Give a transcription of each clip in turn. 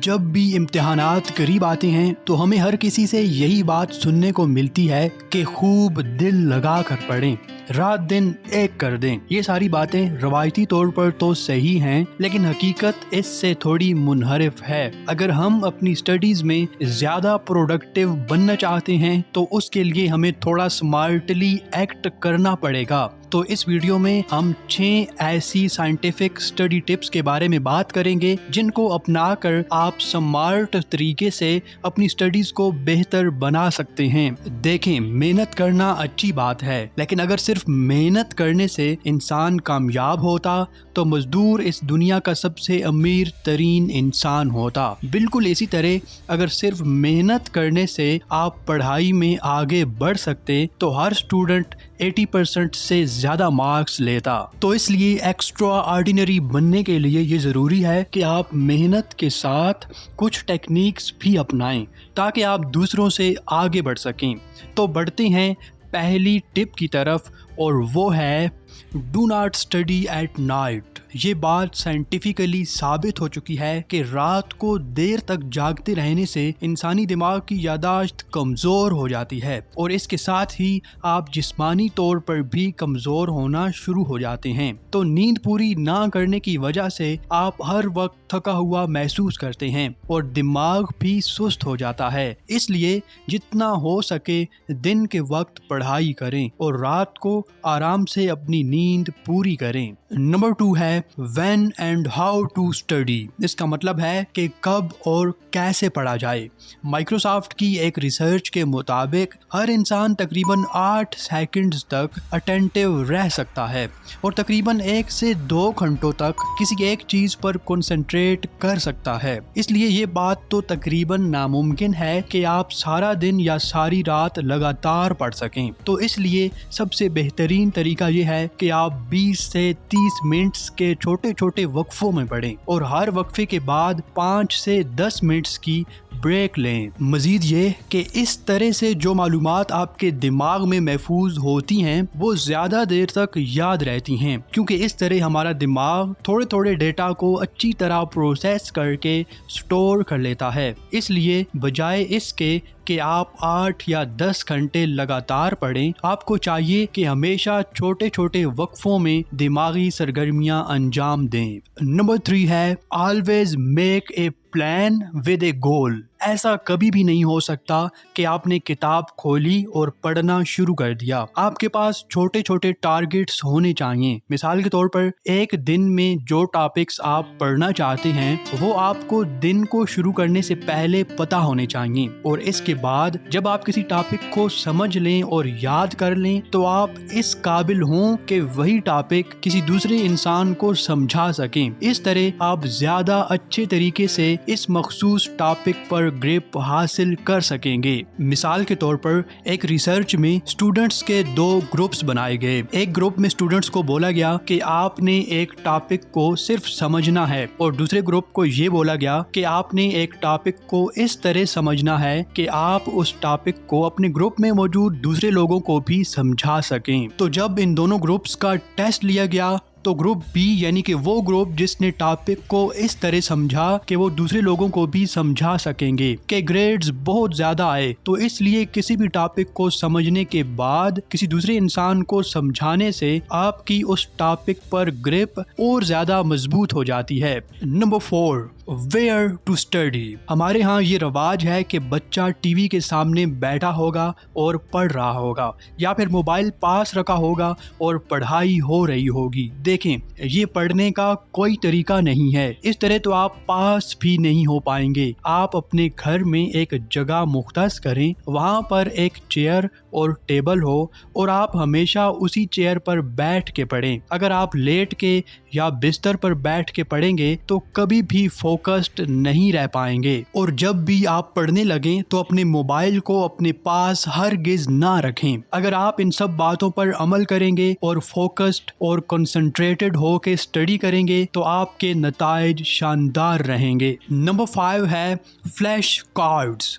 جب بھی امتحانات قریب آتے ہیں تو ہمیں ہر کسی سے یہی بات سننے کو ملتی ہے کہ خوب دل لگا کر پڑھیں، رات دن ایک کر دیں۔ یہ ساری باتیں روایتی طور پر تو صحیح ہیں، لیکن حقیقت اس سے تھوڑی منحرف ہے۔ اگر ہم اپنی سٹڈیز میں زیادہ پروڈکٹیو بننا چاہتے ہیں تو اس کے لیے ہمیں تھوڑا سمارٹلی ایکٹ کرنا پڑے گا۔ تو اس ویڈیو میں ہم 6 ایسی سائنٹیفک سٹڈی ٹپس کے بارے میں بات کریں گے جن کو اپنا کر آپ سمارٹ طریقے سے اپنی سٹڈیز کو بہتر بنا سکتے ہیں۔ دیکھیں، محنت کرنا اچھی بات ہے، لیکن اگر صرف محنت کرنے سے انسان کامیاب ہوتا تو مزدور اس دنیا کا سب سے امیر ترین انسان ہوتا۔ بالکل اسی طرح اگر صرف محنت کرنے سے آپ پڑھائی میں آگے بڑھ سکتے تو ہر اسٹوڈنٹ 80% سے زیادہ مارکس لیتا۔ تو اس لیے ایکسٹرا آرڈینری بننے کے لیے یہ ضروری ہے کہ آپ محنت کے ساتھ کچھ ٹیکنیکس بھی اپنائیں تاکہ آپ دوسروں سے آگے بڑھ سکیں۔ تو بڑھتے ہیں پہلی ٹپ کی طرف، اور وہ ہے do not study at night. یہ بات سائنٹیفکلی ثابت ہو چکی ہے کہ رات کو دیر تک جاگتے رہنے سے انسانی دماغ کی یادداشت کمزور ہو جاتی ہے، اور اس کے ساتھ ہی آپ جسمانی طور پر بھی کمزور ہونا شروع ہو جاتے ہیں۔ تو نیند پوری نہ کرنے کی وجہ سے آپ ہر وقت تھکا ہوا محسوس کرتے ہیں اور دماغ بھی سست ہو جاتا ہے۔ اس لیے جتنا ہو سکے دن کے وقت پڑھائی کریں اور رات کو آرام سے اپنی نیند پوری کریں۔ نمبر 2 ہے when and how to study۔ اس کا مطلب ہے کہ کب اور کیسے پڑھا جائے۔ مائکروسافٹ کی ایک ریسرچ کے مطابق ہر انسان تقریباً 8 سیکنڈز تک اٹینٹیو رہ سکتا ہے اور تقریباً 1 سے 2 گھنٹوں تک کسی ایک چیز پر کنسنٹریٹ کر سکتا ہے۔ اس لیے یہ بات تو تقریباً ناممکن ہے کہ آپ سارا دن یا ساری رات لگاتار پڑھ سکیں۔ تو اس لیے سب سے بہترین طریقہ یہ ہے کہ آپ 20 سے 30 منٹس کے چھوٹے چھوٹے وقفوں میں پڑھیں اور ہر وقفے کے بعد 5 سے 10 منٹس کی بریک لیں۔ مزید یہ کہ اس طرح سے جو معلومات آپ کے دماغ میں محفوظ ہوتی ہیں وہ زیادہ دیر تک یاد رہتی ہیں، کیونکہ اس طرح ہمارا دماغ تھوڑے تھوڑے ڈیٹا کو اچھی طرح پروسیس کر کے سٹور کر لیتا ہے۔ اس لیے بجائے اس کے کہ آپ 8 یا 10 گھنٹے لگاتار پڑھیں، آپ کو چاہیے کہ ہمیشہ چھوٹے چھوٹے وقفوں میں دماغی سرگرمیاں انجام دیں۔ نمبر 3 ہے always make a plan with a goal۔ ایسا کبھی بھی نہیں ہو سکتا کہ آپ نے کتاب کھولی اور پڑھنا شروع کر دیا۔ آپ کے پاس چھوٹے چھوٹے ٹارگٹس ہونے چاہیے۔ مثال کے طور پر ایک دن میں جو ٹاپکس آپ پڑھنا چاہتے ہیں وہ آپ کو دن کو شروع کرنے سے پہلے پتہ ہونے چاہیے، اور اس کے بعد جب آپ کسی ٹاپک کو سمجھ لیں اور یاد کر لیں تو آپ اس قابل ہوں کہ وہی ٹاپک کسی دوسرے انسان کو سمجھا سکیں۔ اس طرح آپ زیادہ اچھے طریقے سے اس مخصوص ٹاپک پر گرپ حاصل کر سکیں گے۔ مثال کے طور پر ایک ریسرچ میں اسٹوڈنٹس کے 2 گروپس بنائے گئے۔ ایک گروپ میں اسٹوڈنٹس کو بولا گیا کہ آپ نے ایک ٹاپک کو صرف سمجھنا ہے، اور دوسرے گروپ کو یہ بولا گیا کہ آپ نے ایک ٹاپک کو اس طرح سمجھنا ہے کہ آپ اس ٹاپک کو اپنے گروپ میں موجود دوسرے لوگوں کو بھی سمجھا سکیں۔ تو جب ان دونوں گروپس کا ٹیسٹ لیا گیا تو گروپ بی یعنی کہ وہ گروپ جس نے ٹاپک کو اس طرح سمجھا کہ وہ دوسرے لوگوں کو بھی سمجھا سکیں گے، کہ گریڈز بہت زیادہ آئے۔ تو اس لیے کسی بھی ٹاپک کو سمجھنے کے بعد کسی دوسرے انسان کو سمجھانے سے آپ کی اس ٹاپک پر گرپ اور زیادہ مضبوط ہو جاتی ہے۔ Number 4 where to study. ہمارے ہاں یہ رواج ہے کہ بچہ ٹی وی کے سامنے بیٹھا ہوگا اور پڑھ رہا ہوگا، یا پھر موبائل پاس رکھا ہوگا اور پڑھائی ہو رہی ہوگی۔ دیکھیں، یہ پڑھنے کا کوئی طریقہ نہیں ہے۔ اس طرح تو آپ پاس بھی نہیں ہو پائیں گے۔ آپ اپنے گھر میں ایک جگہ مختص کریں، وہاں پر ایک چیئر اور ٹیبل ہو، اور آپ ہمیشہ اسی چیئر پر بیٹھ کے پڑھیں۔ اگر آپ لیٹ کے یا بستر پر بیٹھ کے پڑھیں گے تو کبھی بھی فوکسڈ نہیں رہ پائیں گے، اور جب بھی آپ پڑھنے لگیں تو اپنے موبائل کو اپنے پاس ہرگز نہ رکھیں۔ اگر آپ ان سب باتوں پر عمل کریں گے اور فوکسڈ اور کنسنٹریٹڈ ہو کے اسٹڈی کریں گے تو آپ کے نتائج شاندار رہیں گے۔ نمبر 5 ہے flash cards.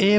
A+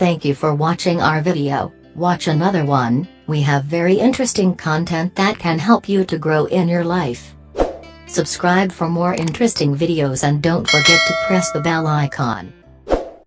Thank you for watching our video. Watch another one. We have very interesting content that can help you to grow in your life. Subscribe for more interesting videos and don't forget to press the bell icon.